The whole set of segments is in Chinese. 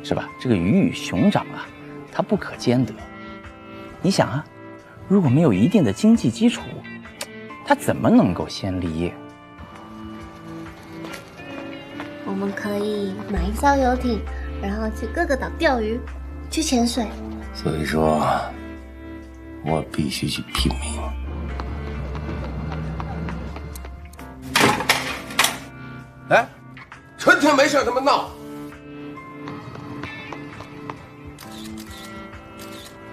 是吧？这个鱼与熊掌啊，它不可兼得。你想啊，如果没有一定的经济基础，它怎么能够先立业？我们可以买一艘游艇，然后去各个岛钓鱼，去潜水。所以说，我必须去拼命。哎，春天没事他妈闹！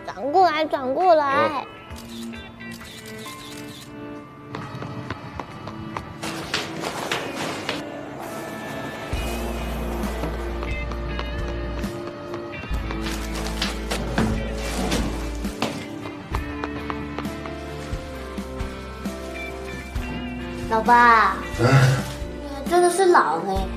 转过来，转过来。老爸，你还真的是老了耶。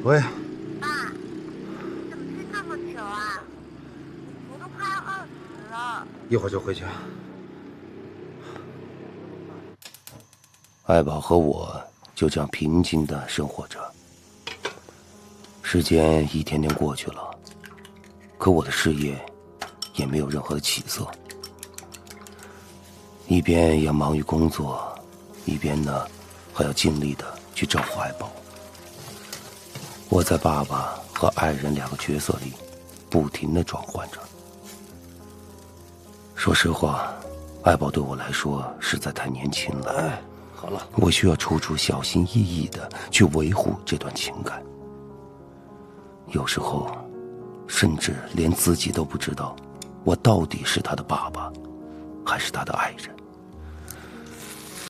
喂，爸，你怎么睡这么久啊？我都快要饿死了。一会儿就回去。爱宝和我就这样平静地生活着。时间一天天过去了，可我的事业也没有任何的起色。一边要忙于工作，一边呢还要尽力的去照顾爱宝。我在爸爸和爱人两个角色里不停地转换着。说实话，爱宝对我来说实在太年轻了。哎，好了，我需要处处小心翼翼地去维护这段情感。有时候，甚至连自己都不知道，我到底是他的爸爸，还是他的爱人。